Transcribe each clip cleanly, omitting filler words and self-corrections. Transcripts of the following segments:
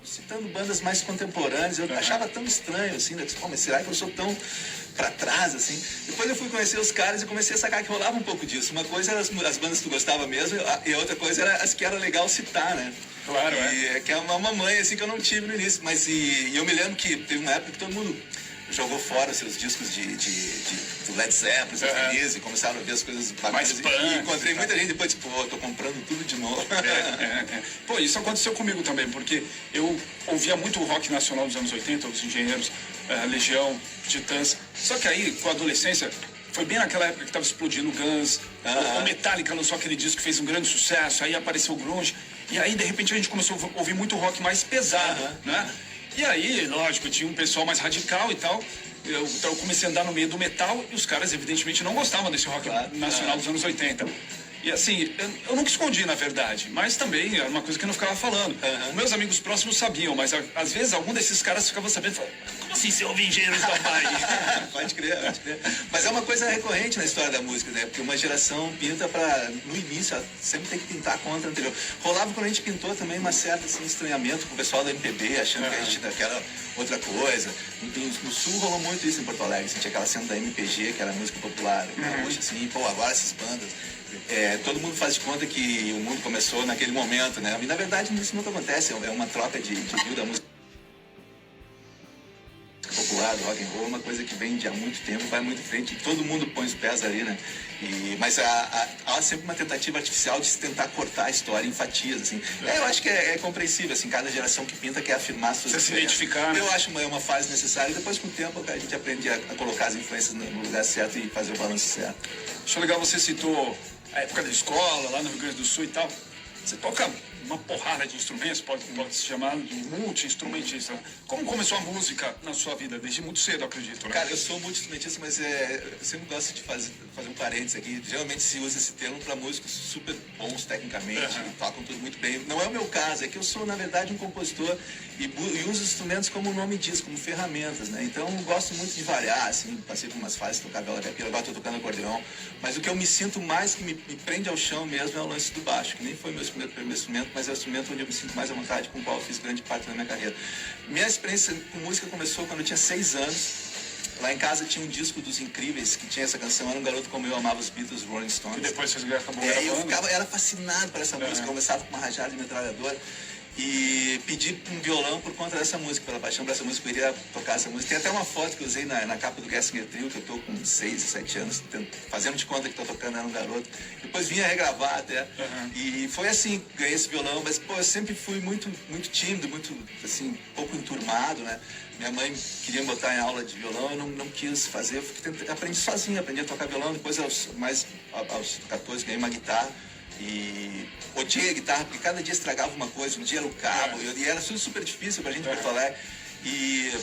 citando bandas mais contemporâneas. Eu achava tão estranho, assim, né? Pô, mas será que eu sou tão pra trás, assim? Depois eu fui conhecer os caras e comecei a sacar que rolava um pouco disso. Uma coisa era as bandas que tu gostava mesmo, e a outra coisa era as que era legal citar, né? Claro, Que é uma mamãe, assim, que eu não tive no início. Mas eu me lembro que teve uma época que todo mundo jogou fora os seus discos do Led Zeppelin, e começaram a ver as coisas mais punk. E encontrei muita gente depois, tipo, tô comprando tudo de novo. Pô, isso aconteceu comigo também, porque eu ouvia muito o rock nacional dos anos 80, os Engenheiros, Legião, Titãs. Só que aí, com a adolescência, foi bem naquela época que estava explodindo o Guns, o Metallica lançou aquele disco que fez um grande sucesso, aí apareceu o grunge, e aí, de repente, a gente começou a ouvir muito rock mais pesado, né? E aí, lógico, tinha um pessoal mais radical e tal. Então eu comecei a andar no meio do metal e os caras, evidentemente, não gostavam desse rock nacional dos anos 80. E assim, eu nunca escondi, na verdade, mas também era uma coisa que eu não ficava falando. Meus amigos próximos sabiam, mas às vezes algum desses caras ficava sabendo, como assim você ouve Engenheiros do Havaí? Pode crer, pode crer. Mas é uma coisa recorrente na história da música, né? Porque uma geração pinta no início, ela sempre tem que pintar contra a anterior. Rolava quando a gente pintou também uma certa assim, estranhamento com o pessoal da MPB, achando que a gente era outra coisa. No Sul rolou muito isso em Porto Alegre, assim, tinha aquela cena da MPG, que era música popular, gaúcha, assim, pô, agora essas bandas. Todo mundo faz de conta que o mundo começou naquele momento, né? E na verdade isso nunca acontece, é uma troca de fio da música popular, do rock and roll, uma coisa que vem de há muito tempo, vai muito em frente, e todo mundo põe os pés ali, né? Mas há sempre uma tentativa artificial de se tentar cortar a história em fatias, assim. Eu acho que é compreensível, assim, cada geração que pinta quer afirmar suas diferenças. Se identificar, né? Eu acho uma fase necessária, e depois com o tempo a gente aprende a colocar as influências no lugar certo e fazer o balanço certo. Acho legal, você citou a época da escola, lá no Rio Grande do Sul e tal. Você toca uma porrada de instrumentos, pode se chamar de multi-instrumentista. Como começou a música na sua vida? Desde muito cedo, acredito, né? Cara, eu sou multi-instrumentista, mas eu sempre gosto de fazer um parênteses aqui. Geralmente se usa esse termo para músicos super bons tecnicamente, tocam tudo muito bem. Não é o meu caso, é que eu sou, na verdade, um compositor e uso os instrumentos como o nome diz, como ferramentas, né? Então, eu gosto muito de variar, assim, passei por umas fases de tocar viola caipira, agora estou tocando acordeão. Mas o que eu me sinto mais, que me prende ao chão mesmo, é o lance do baixo, que nem foi meu primeiro instrumento, mas é o instrumento onde eu me sinto mais à vontade, com o qual eu fiz grande parte da minha carreira. Minha experiência com música começou quando eu tinha 6 anos. Lá em casa tinha um disco dos Incríveis, que tinha essa canção, Era um Garoto Como Eu, amava os Beatles, Rolling Stones. E depois você acabou gravando? Eu era fascinado por essa música, eu começava com uma rajada de metralhadora. E pedi um violão por conta dessa música, pela paixão por essa música, eu iria tocar essa música. Tem até uma foto que eu usei na capa do Gessinger Trio, que eu tô com 6, 7 anos, fazendo de conta que tô tocando Era um Garoto. Depois vinha regravar até. E foi assim, ganhei esse violão, mas pô, eu sempre fui muito, muito tímido, muito, assim, pouco enturmado, né? Minha mãe queria me botar em aula de violão, eu não quis fazer, aprendi sozinho, aprendi a tocar violão, depois aos 14 ganhei uma guitarra. E odiei a guitarra, porque cada dia estragava uma coisa, um dia era o cabo, e era tudo super difícil pra gente em Porto Alegre. E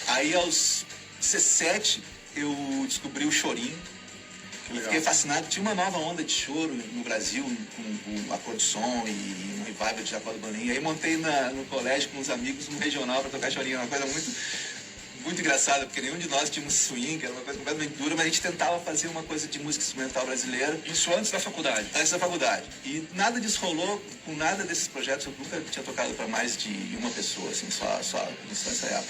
aí aos 17 eu descobri o chorinho, e fiquei fascinado. Tinha uma nova onda de choro no Brasil, com a cor de som e um revival de Jacó do Bolinha. Aí montei no colégio com uns amigos um regional pra tocar chorinho, uma coisa muito engraçada, porque nenhum de nós tinha um swing, era uma coisa completamente dura, mas a gente tentava fazer uma coisa de música instrumental brasileira. Isso antes da faculdade? Antes da faculdade. E nada disso rolou, com nada desses projetos, eu nunca tinha tocado para mais de uma pessoa, assim, só ensaiava.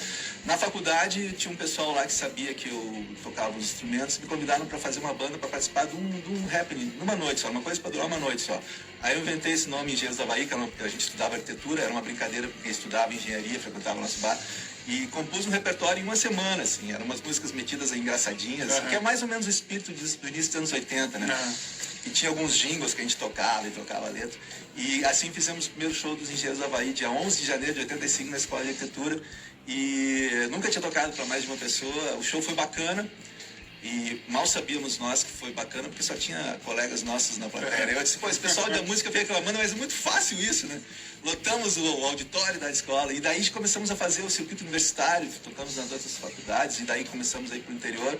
Na faculdade, tinha um pessoal lá que sabia que eu tocava os instrumentos, me convidaram para fazer uma banda, para participar de um happening, numa noite só, uma coisa para durar uma noite só. Aí eu inventei esse nome Engenheiros do Havaí, porque a gente estudava arquitetura, era uma brincadeira, porque estudava engenharia, frequentava o nosso bar. E compus um repertório em uma semana, assim, eram umas músicas metidas engraçadinhas, que é mais ou menos o espírito do início dos anos 80, né? E tinha alguns jingles que a gente tocava e trocava a letra. E assim fizemos o primeiro show dos Engenheiros do Havaí, dia 11 de janeiro de 85, na Escola de Arquitetura. E nunca tinha tocado para mais de uma pessoa, o show foi bacana. E mal sabíamos nós que foi bacana, porque só tinha colegas nossos na plateia. Eu disse, pô, esse pessoal da música veio reclamando, mas é muito fácil isso, né? Lotamos o auditório da escola, e daí começamos a fazer o circuito universitário, tocamos nas outras faculdades, e daí começamos a ir pro interior.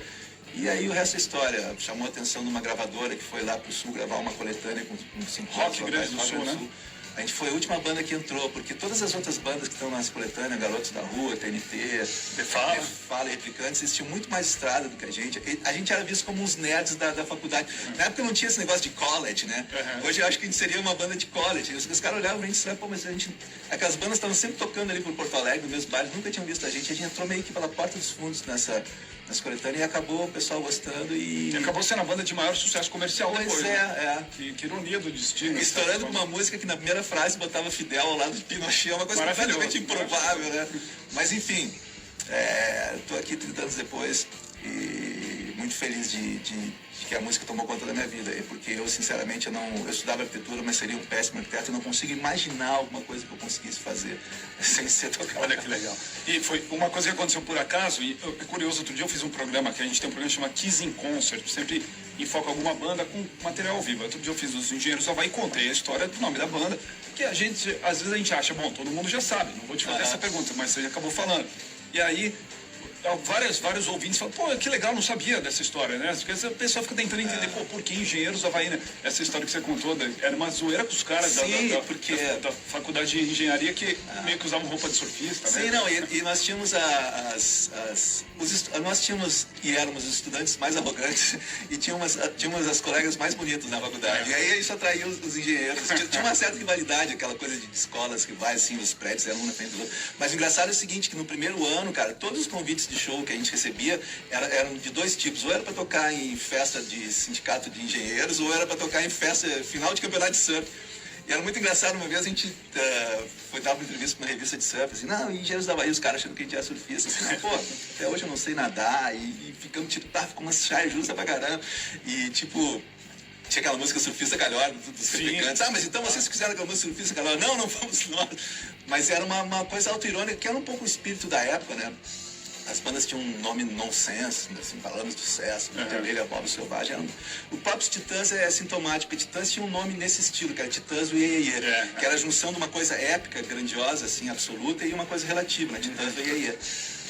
E aí o resto é história. Chamou a atenção de uma gravadora que foi lá pro sul gravar uma coletânea com 5 Rock Grande do Sul, né? A gente foi a última banda que entrou, porque todas as outras bandas que estão nas coletâneas, Garotos da Rua, TNT, Fala e Replicantes, eles tinham muito mais estrada do que a gente. E a gente era visto como uns nerds da faculdade. Na época não tinha esse negócio de college, né? Hoje eu acho que a gente seria uma banda de college. Os caras olhavam e disseram, pô, mas a gente... Aquelas bandas estavam sempre tocando ali por Porto Alegre, nos meus bares, nunca tinham visto a gente. A gente entrou meio que pela porta dos fundos nas coletâneas e acabou o pessoal gostando e acabou sendo a banda de maior sucesso comercial depois. Pois é. Que ironia do destino. Estourando com uma música que na primeira frase botava Fidel ao lado de Pinochet, uma coisa completamente improvável, né? Mas enfim, tô aqui 30 anos depois e muito feliz de que a música tomou conta da minha vida, porque eu sinceramente eu estudava arquitetura, mas seria um péssimo arquiteto, eu não consigo imaginar alguma coisa que eu conseguisse fazer sem ser tocar. Olha que legal. E foi uma coisa que aconteceu por acaso, e é curioso, outro dia eu fiz um programa, que a gente tem um programa que chama Kiss in Concert, sempre enfoca alguma banda com material ao vivo. Outro dia eu fiz os Engenheiros do Havaí e contei a história do nome da banda, que a gente, às vezes a gente acha, bom, todo mundo já sabe, não vou te fazer essa pergunta, mas você acabou falando. E aí, vários ouvintes falam, pô, que legal, não sabia dessa história, né? Porque a pessoa fica tentando entender, pô, por que Engenheiros do Havaí, né? Essa história que você contou, era uma zoeira com os caras da faculdade de engenharia que meio que usavam roupa de surfista, né? Sim, não, e nós tínhamos nós tínhamos e éramos os estudantes mais arrogantes e tínhamos as colegas mais bonitas na faculdade. E aí isso atraía os engenheiros. Tinha uma certa rivalidade, aquela coisa de escolas que vai assim, os prédios, um na frente do outro. Mas o engraçado é o seguinte, que no primeiro ano, cara, todos os convites de show que a gente recebia eram de dois tipos. Ou era para tocar em festa de sindicato de engenheiros, ou era para tocar em festa final de campeonato de surf. E era muito engraçado, uma vez a gente foi dar uma entrevista com uma revista de surf, assim, não, Engenheiros da Havaí, os caras achando que a gente era surfista, assim, não, pô, até hoje eu não sei nadar, e ficamos, tipo, ficou uma saia justa pra caramba, e, tipo, tinha aquela música Surfista Calhorda, dos replicantes, mas então vocês fizeram aquela música Surfista Calhorda, não fomos nós, mas era uma coisa auto-irônica, que era um pouco o espírito da época, né? As bandas tinham um nome nonsense, assim, Paralamas do Sucesso, Abelha, Bob Selvagem. O próprio Titãs é sintomático, porque Titãs tinha um nome nesse estilo, que era Titãs do Iê, que era a junção de uma coisa épica, grandiosa, assim, absoluta, e uma coisa relativa, né? Titãs do Iê.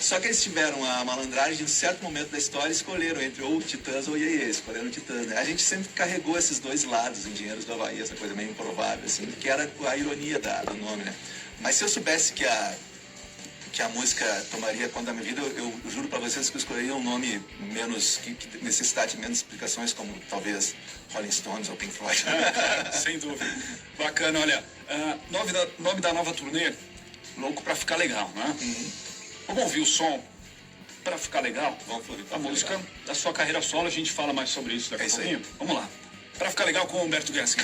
Só que eles tiveram a malandragem de um certo momento da história e escolheram entre ou Titãs ou Iê, escolheram Titãs, né? A gente sempre carregou esses dois lados, Engenheiros do Havaí, essa coisa meio improvável, assim, que era a ironia do nome, né? Mas se eu soubesse que a música tomaria conta da minha vida, eu juro pra vocês que eu escolheria um nome menos, que necessitasse menos explicações, como talvez Rolling Stones ou Pink Floyd. Sem dúvida. Bacana, olha, nome da nova turnê, Louco pra Ficar Legal, né? Vamos ouvir o som Pra Ficar Legal? Vamos ouvir a música da sua carreira solo, a gente fala mais sobre isso daqui a pouquinho. Vamos lá. Pra Ficar Legal com o Humberto Gessing.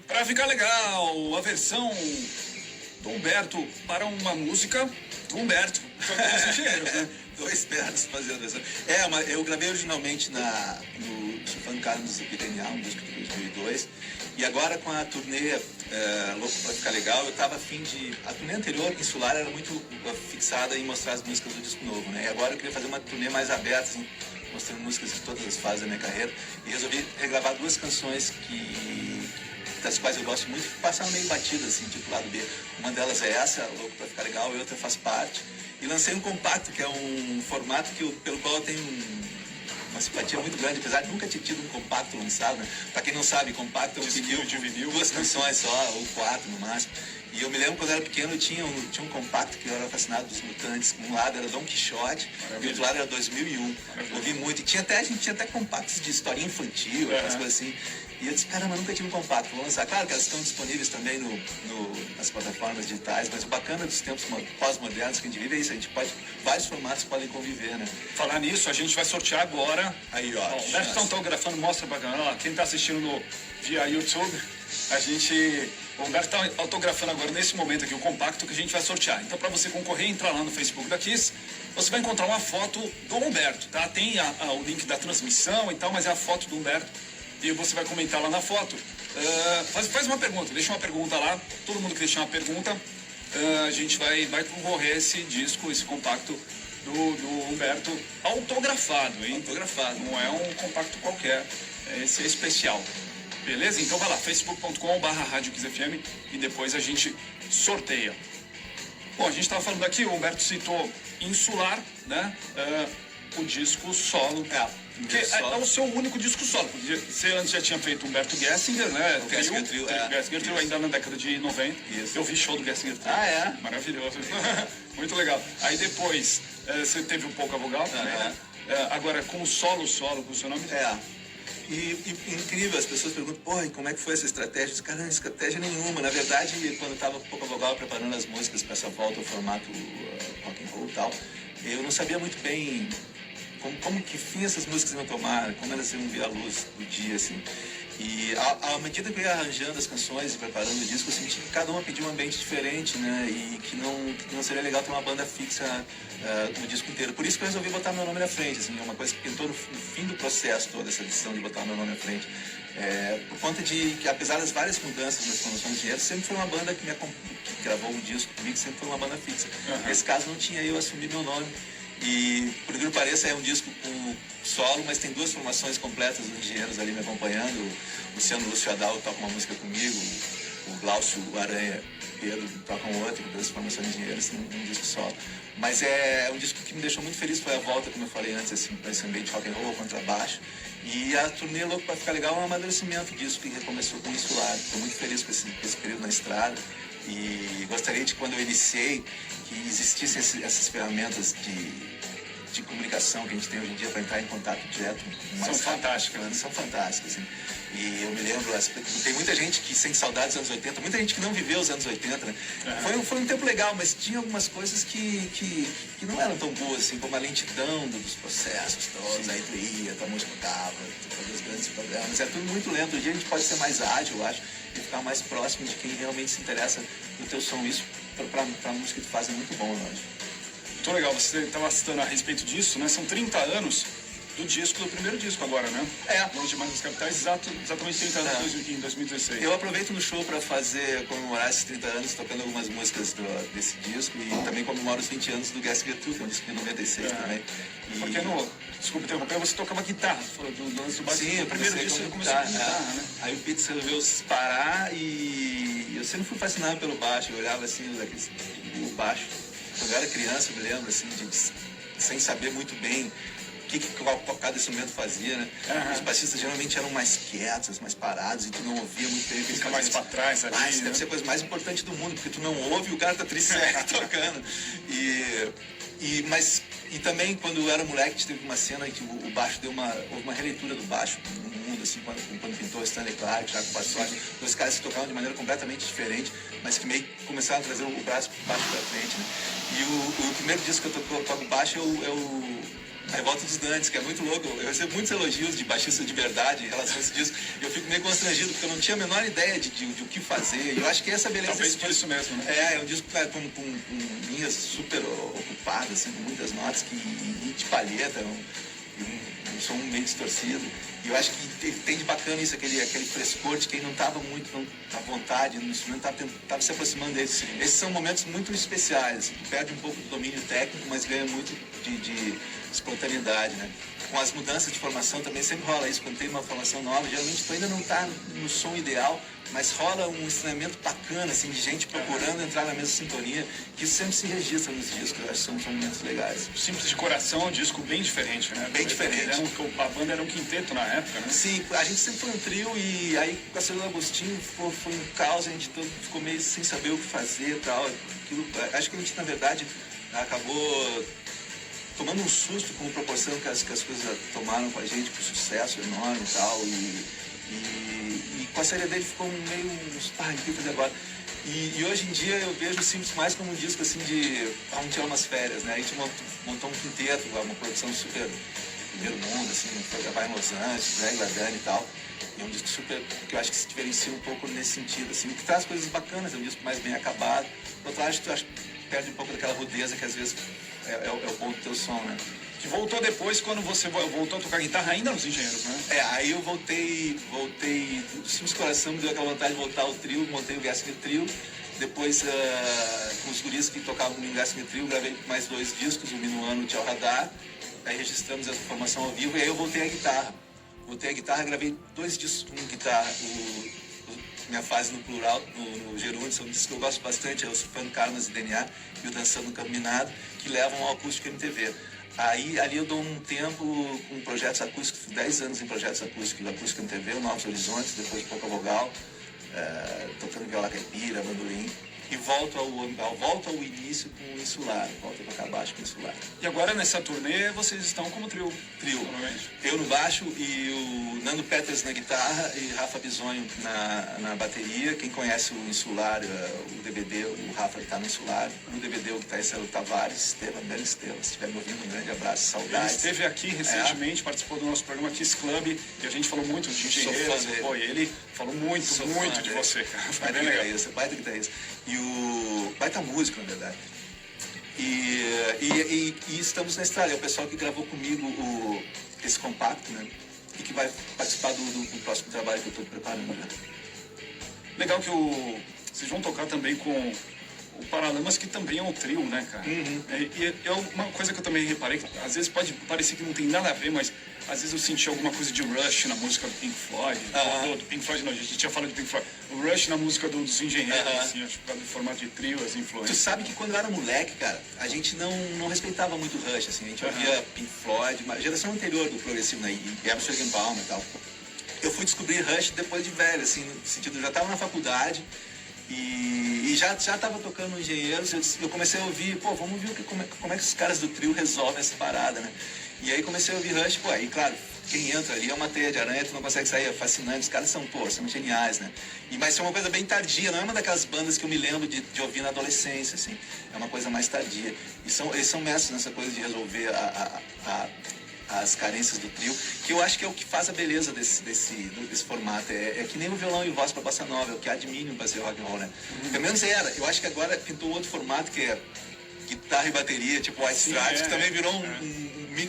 Pra Ficar Legal, a versão do Humberto para uma música do Humberto. Né? Dois pernas fazendo a versão. Eu gravei originalmente no Sufano Carlos do DNA, um disco de 2002. E agora com a turnê Louco Pra Ficar Legal, eu tava afim de... A turnê anterior, Insular, era muito fixada em mostrar as músicas do disco novo, né? E agora eu queria fazer uma turnê mais aberta, assim, mostrando músicas de todas as fases da minha carreira. E resolvi regravar duas canções das quais eu gosto muito, que passaram meio batidas, assim, tipo lado B. Uma delas é essa, Louco Pra Ficar Legal, e outra faz parte. E lancei um compacto, que é um formato pelo qual eu tenho uma simpatia muito grande, apesar de nunca ter tido um compacto lançado, né? Pra quem não sabe, compacto é um vinil, duas canções só, ou 4 no máximo. E eu me lembro quando eu era pequeno, tinha um compacto que eu era fascinado dos Mutantes. Um lado era Don Quixote, e o outro lado era 2001. Ouvi muito. E a gente tinha até compactos de historinha infantil, aquelas coisas assim. E eu disse, caramba, nunca tive um compacto, vou lançar. Claro que elas estão disponíveis também nas plataformas digitais, mas o bacana dos tempos pós-modernos que a gente vive é isso, vários formatos podem conviver, né? Falar nisso, a gente vai sortear agora. Aí, ó. O Humberto está autografando, mostra bacana. Ó, quem está assistindo via YouTube, o Humberto está autografando agora, nesse momento aqui, o compacto que a gente vai sortear. Então, para você concorrer, entra lá no Facebook da Kiss, você vai encontrar uma foto do Humberto, tá? Tem o link da transmissão e tal, mas é a foto do Humberto. E você vai comentar lá na foto. Faz uma pergunta, deixa uma pergunta lá. Todo mundo que deixar uma pergunta, a gente vai concorrer esse disco, esse compacto do Humberto autografado, hein? Autografado. Não é um compacto qualquer, esse é especial. Beleza? Então vai lá, facebook.com/RádioKissFM e depois a gente sorteia. Bom, a gente estava falando aqui, o Humberto citou Insular, né? O disco solo. Que é o seu único disco solo, porque você antes já tinha feito Humberto Gessinger, né? O Gessinger Trio, Gessinger Trio ainda na década de 90. Isso. Eu vi show do Gessinger Trio. Ah, é? Maravilhoso. Muito legal. Aí depois, você teve um pouco a vogal também, né? Agora, com o solo, com o seu nome? E incrível, as pessoas perguntam, porra, e como é que foi essa estratégia? Eu disse, cara, não é estratégia nenhuma. Na verdade, quando eu estava um pouco a vogal preparando as músicas para essa volta ao formato rock and roll e tal, eu não sabia muito bem como que fim essas músicas iam tomar, como elas iam ver a luz do dia, assim. E à medida que eu ia arranjando as canções e preparando o disco, eu senti que cada uma pedia um ambiente diferente, né? E que não seria legal ter uma banda fixa no disco inteiro. Por isso que eu resolvi botar meu nome na frente, assim, é uma coisa que pintou no fim do processo, toda essa decisão de botar meu nome na frente. Por conta de que, apesar das várias mudanças nas formações de enredo, sempre foi uma banda que gravou um disco comigo, sempre foi uma banda fixa. Nesse caso não tinha eu assumir meu nome. E, por incrível que pareça, é um disco com solo, mas tem duas formações completas dos engenheiros ali me acompanhando. O Luciano Lúcio Adal toca uma música comigo, o Glaucio Aranha Pedro tocam outra, duas formações de engenheiros, um disco solo. Mas é um disco que me deixou muito feliz, foi a volta, como eu falei antes, assim, para esse ambiente rock and roll, contrabaixo. E a turnê Louco Pra Ficar Legal é um amadurecimento disso, que recomeçou com isso lá. Estou muito feliz com esse período na estrada. E gostaria de, quando eu iniciei, que existissem essas ferramentas de comunicação que a gente tem hoje em dia para entrar em contato direto. São fantásticas, né? São fantásticas, assim. E eu me lembro, tem muita gente que sente saudade dos anos 80, muita gente que não viveu os anos 80, né? Foi um tempo legal, mas tinha algumas coisas que não eram tão boas, assim, como a lentidão dos processos todos, aí tu ia, tua música tocava, tu fazia os grandes programas, era tudo muito lento. Hoje em dia a gente pode ser mais ágil, eu acho, e ficar mais próximo de quem realmente se interessa no teu som. Isso, pra música que tu faz, é muito bom, eu acho. Muito legal, você estava citando a respeito disso, né? São 30 anos do primeiro disco agora, né? Longe Demais das Capitais, exatamente 30 anos em 2016. Eu aproveito no show para comemorar esses 30 anos, tocando algumas músicas desse disco, e também comemoro os 20 anos do Gessinger Trio, que é um disco de 96 também. Porque desculpa interromper, você tocava guitarra, você falou do lance do baixo. Sim, o primeiro disco você começou com guitarra, né? Aí o Pete resolveu parar e eu sempre fui fascinado pelo baixo, eu olhava assim, o baixo. Quando eu era criança, eu me lembro, assim, sem saber muito bem qual cada instrumento fazia, né? Os baixistas geralmente eram mais quietos, mais parados, e tu não ouvia muito bem o que eles faziam. Mais pra trás ali, isso deve ser a coisa mais importante do mundo, porque tu não ouve e o cara tá triste tocando. E também, quando eu era moleque, teve uma cena em que o baixo houve uma releitura do baixo no mundo, assim, quando pintou Stanley Clarke, Jaco Passotti, dois caras que tocavam de maneira completamente diferente, mas que meio que começaram a trazer o baixo pra frente, né? E o primeiro disco que eu toco baixo é o A Revolta dos Dantes, que é muito louco. Eu recebo muitos elogios de baixistas de verdade em relação a esse disco. Eu fico meio constrangido, porque eu não tinha a menor ideia de o que fazer. E eu acho que essa beleza... Talvez por isso mesmo, né? É um disco com linhas super ocupadas, assim, com muitas notas, e de palheta, um som meio distorcido. E eu acho que ele tem de bacana isso, aquele frescor de quem não estava muito à vontade no instrumento, estava se aproximando dele. Esses são momentos muito especiais, assim, tu perde um pouco do domínio técnico, mas ganha muito de espontaneidade, né? Com as mudanças de formação também sempre rola isso. Quando tem uma formação nova, geralmente tu ainda não está no som ideal, mas rola um estranhamento bacana, assim, de gente procurando entrar na mesma sintonia, que isso sempre se registra nos discos. Eu acho que são momentos legais. Simples de Coração é um disco bem diferente, né? Bem diferente. A banda era um quinteto na época, né? Sim, a gente sempre foi um trio, e aí com a Celula Agostinho foi um caos, a gente ficou meio sem saber o que fazer e tal. Acho que a gente, na verdade, acabou tomando um susto com a proporção que as coisas tomaram com a gente, com sucesso enorme e tal, e com a saída dele ficou meio uns o que fazer agora. E hoje em dia eu vejo o Simples mais como um disco assim de vamos tirar umas férias, né? A gente montou um quinteto, uma produção super primeiro mundo, assim, foi gravar em Los Angeles, Greg Ladani e tal. E é um disco super, que eu acho que se diferencia um pouco nesse sentido, assim, que traz coisas bacanas, é um disco mais bem acabado. Por outro lado, eu acho que perde um pouco daquela rudeza que às vezes é o ponto do teu som, né? Que voltou depois, quando você voltou a tocar guitarra ainda nos Engenheiros, né? Aí eu voltei do Simples Coração, me deu aquela vontade de voltar ao trio, montei o Gessinger Trio. Depois, com os guris que tocavam no Gessinger Trio, gravei mais 2 discos, o Minuano e o Tchau Radar. Aí registramos essa formação ao vivo, e aí eu voltei à guitarra. voltei a guitarra, gravei 2 discos com guitarra, minha fase no plural, no Gerúndio, são discos que eu gosto bastante, é o Surfando Karmas e DNA e o Dançando no Campo Minado, que levam ao acústico MTV. Aí, ali eu dou um tempo com projetos acústicos, 10 anos em projetos acústicos, acústico MTV, o Novos Horizontes, depois Pouca Vogal, tocando viola caipira, bandolim, e volto ao início com o Insular, volto a tocar baixo com o Insular. E agora nessa turnê vocês estão como trio? Trio. Eu no baixo e o Nando Peters na guitarra e Rafa Bisonho na bateria. Quem conhece o Insular, o DVD, o Rafa que está no Insular. No DVD o guitarrista é o Tavares Estevam, Belo Estevam. Se estiver me ouvindo, um grande abraço, saudades. Ele esteve aqui recentemente, participou do nosso programa Kiss Club e a gente falou muito de engenheiros. Pô, e ele falou muito de você, cara. Baita guitarrista. E o baita músico, na verdade. E estamos na estrada. É o pessoal que gravou comigo esse compacto, né? E que vai participar do próximo trabalho que eu estou preparando, né? Legal que vocês vão tocar também com o Paralamas, que também é um trio, né, cara? Uhum. É uma coisa que eu também reparei, que às vezes pode parecer que não tem nada a ver, mas às vezes eu senti alguma coisa de Rush na música do Pink Floyd. Do Pink Floyd não, a gente tinha falado de Pink Floyd. O Rush na música dos Engenheiros, assim, acho que por causa do formato de trio, as influências. Tu sabe que quando eu era moleque, cara, a gente não respeitava muito o Rush, assim, a gente ouvia Pink Floyd, uma geração anterior do progressivo, né, e Amsterdam Palmer e tal. Eu fui descobrir Rush depois de velho, assim, no sentido, eu já estava na faculdade, e já estava tocando no Engenheiros, eu comecei a ouvir, pô, vamos ver como é que os caras do trio resolvem essa parada, né? E aí comecei a ouvir Rush, pô, aí claro, quem entra ali é uma teia de aranha, tu não consegue sair, é fascinante, os caras são geniais, né? Mas é uma coisa bem tardia, não é uma daquelas bandas que eu me lembro de ouvir na adolescência, assim, é uma coisa mais tardia. Eles são mestres nessa coisa de resolver as carências do trio, que eu acho que é o que faz a beleza desse formato. É que nem o violão e voz para bossa nova, é o que há de mínimo para ser rock and roll, né? Pelo menos era. Eu acho que agora pintou outro formato, que é guitarra e bateria, tipo White Stripes, que também virou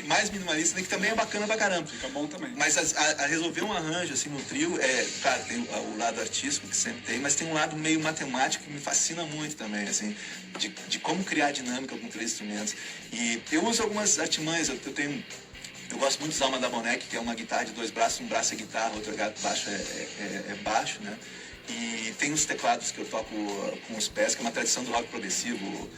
mais minimalista, né, que também é bacana pra caramba. Fica bom também. Mas a resolver um arranjo assim no trio, claro, tem o lado artístico que sempre tem, mas tem um lado meio matemático que me fascina muito também, assim, de como criar dinâmica com 3 instrumentos. E eu uso algumas artimanhas, eu gosto muito de usar uma da Boneck, que é uma guitarra de 2 braços, um braço é guitarra, outro baixo é baixo, né? E tem uns teclados que eu toco com os pés, que é uma tradição do rock progressivo,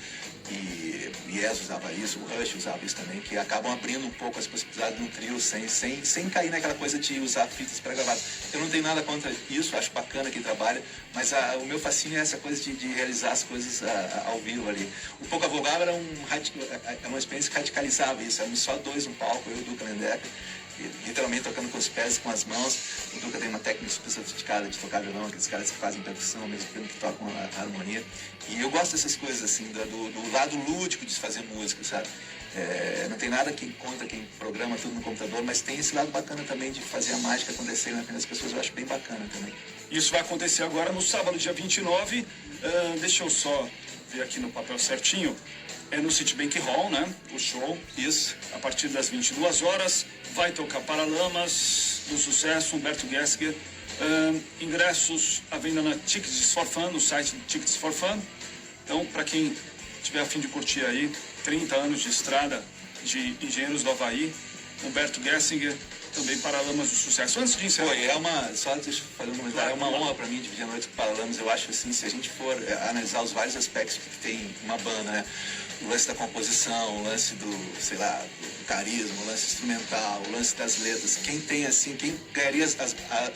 e Yes usava isso, o Rush usava isso também, que acabam abrindo um pouco as possibilidades de um trio sem cair naquela coisa de usar fitas pré-gravadas. Eu não tenho nada contra isso, acho bacana quem trabalha, mas o meu fascínio é essa coisa de realizar as coisas ao vivo ali. O Pouca Vogal era uma experiência que radicalizava isso, éramos só 2 no palco, eu e o Duca Lendecker, literalmente tocando com os pés e com as mãos. O Duca tem uma técnica super sofisticada de tocar violão, aqueles caras que fazem percussão ao mesmo tempo que tocam a harmonia. E eu gosto dessas coisas, assim, do lado lúdico de se fazer música, sabe? Não tem nada contra quem programa tudo no computador, mas tem esse lado bacana também de fazer a mágica acontecer na frente das pessoas, eu acho bem bacana também. Isso vai acontecer agora no sábado, dia 29. Deixa eu só ver aqui no papel certinho. É no Citibank Hall, né? O show. Isso. A partir das 22 horas. Vai tocar Paralamas do Sucesso, Humberto Gessinger. Ingressos à venda na Tickets for Fun, no site Tickets for Fun. Então, para quem tiver a fim de curtir aí, 30 anos de estrada de Engenheiros do Havaí, Humberto Gessinger, também Paralamas do Sucesso. Antes de encerrar... Só deixa eu fazer um comentário, é uma honra para mim dividir a noite com Paralamas. Eu acho assim, se a gente for analisar os vários aspectos que tem uma banda, né? O lance da composição, o lance do carisma, o lance instrumental, o lance das letras. Quem ganharia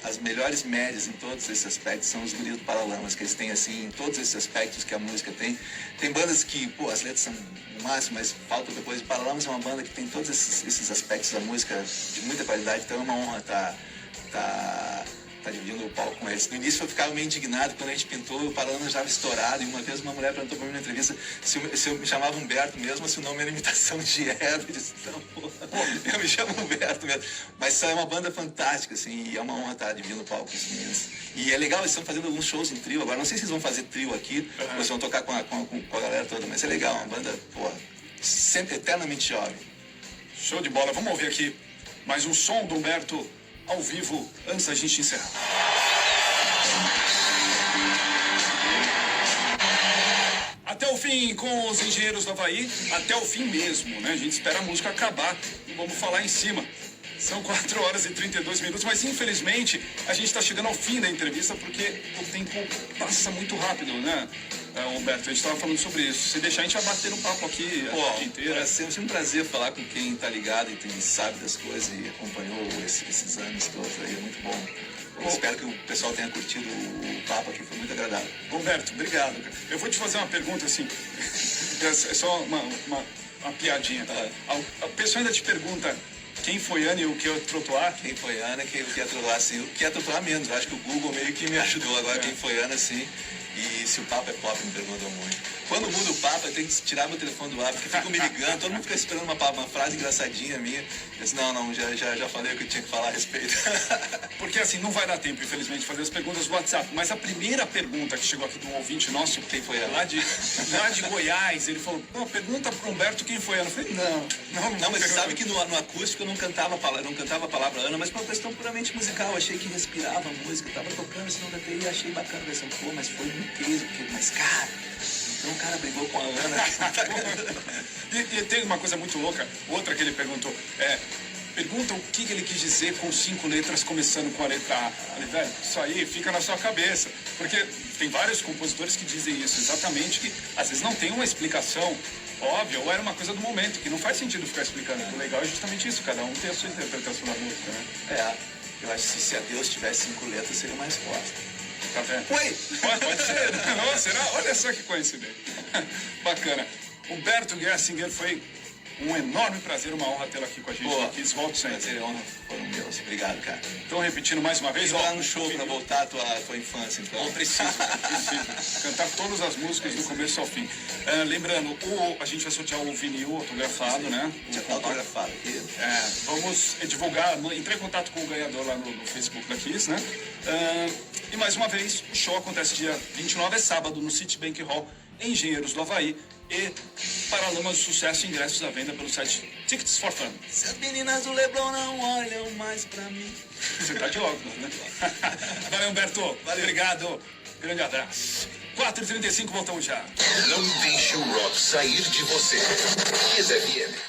as melhores médias em todos esses aspectos são os guris do Paralamas, que eles têm, assim, em todos esses aspectos que a música tem. Tem bandas que, as letras são o máximo, mas falta depois. O Paralamas é uma banda que tem todos esses aspectos da música de muita qualidade, então é uma honra estar dividindo o palco com eles. No início eu ficava meio indignado quando a gente pintou, o Paralamas já estava estourado, e uma vez uma mulher perguntou para mim na entrevista se eu me chamava Humberto mesmo, ou se o nome era imitação de Eva. Eu disse, não, eu me chamo Humberto mesmo. Mas é uma banda fantástica, assim, e é uma honra estar dividindo o palco com os meninos. E é legal, eles estão fazendo alguns shows em trio agora, não sei se eles vão fazer trio aqui, ou se vão tocar com a galera toda, mas é legal, uma banda, sempre eternamente jovem. Show de bola, vamos ouvir aqui mais um som do Humberto ao vivo, antes da gente encerrar. Até o fim com os Engenheiros do Havaí, até o fim mesmo, né? A gente espera a música acabar e vamos falar em cima. São 4 horas e 32 minutos, mas infelizmente a gente está chegando ao fim da entrevista porque o tempo passa muito rápido, né, Humberto? A gente estava falando sobre isso. Se deixar, a gente vai bater um papo aqui a tarde inteira. É sempre um prazer falar com quem tá ligado e sabe das coisas e acompanhou esses anos todos aí, é muito bom. Eu espero que o pessoal tenha curtido o papo aqui, foi muito agradável. Humberto, obrigado. Eu vou te fazer uma pergunta assim, é só uma piadinha. A pessoa ainda te pergunta quem foi Ana e o que é Trotuar? Quem foi Ana, o que é Trotuar, sim. O que é Trotuar menos. Acho que o Google meio que me ajudou. Agora quem foi Ana, sim. E se o papo é pop, me perguntam muito. Quando muda o papo, eu tenho que tirar meu telefone do ar, porque ficam me ligando, todo mundo fica esperando uma frase engraçadinha minha. Eu disse, não, já falei o que eu tinha que falar a respeito. Porque assim, não vai dar tempo, infelizmente, de fazer as perguntas do WhatsApp. Mas a primeira pergunta que chegou aqui de um ouvinte nosso, quem foi ela? Lá de Goiás, ele falou, pergunta pro Humberto quem foi Ana. Eu falei, não, mas você sabe que no acústico eu não cantava a palavra Ana, mas por uma questão puramente musical. Eu achei que respirava a música, tava tocando, senão da TI, achei bacana. Pensando, pô, mas foi muito peso, mas cara, então o cara brigou com a Ana. E tem uma coisa muito louca, outra que ele perguntou, pergunta o que ele quis dizer com 5 letras começando com a letra A. Falei, velho, isso aí fica na sua cabeça. Porque tem vários compositores que dizem isso, exatamente, que às vezes não tem uma explicação óbvia, ou era uma coisa do momento, que não faz sentido ficar explicando. O legal é justamente isso, cada um tem a sua interpretação da música, né? Eu acho que se a Deus tivesse 5 letras, seria mais forte. Tá vendo? Oi! Pode ser, não, será? Olha só que coincidência. Bacana. Humberto Gessinger, foi um enorme prazer, uma honra tê-lo aqui com a gente. Quis volto sempre. Prazer e honra foram meus. Obrigado, cara. Então, repetindo mais uma vez. Tem lá no show pra voltar à tua infância, então. Não precisa. Cantar todas as músicas do começo ao fim. Lembrando, a gente vai sortear o vinil autografado, né? Já tá autografado aqui. Vamos divulgar, entrar em contato com o ganhador lá no Facebook da Kiss, né? E mais uma vez, o show acontece dia 29, é sábado, no Citibank Hall, em Engenheiros do Havaí. E Paralamas do Sucesso, ingressos à venda pelo site Tickets for Fun. Se as meninas do Leblon não olham mais pra mim. Você tá de óculos, né? Valeu, Humberto. Valeu. Obrigado. Grande abraço. 4h35, voltamos já. Não deixe o rock sair de você. Kiss FM.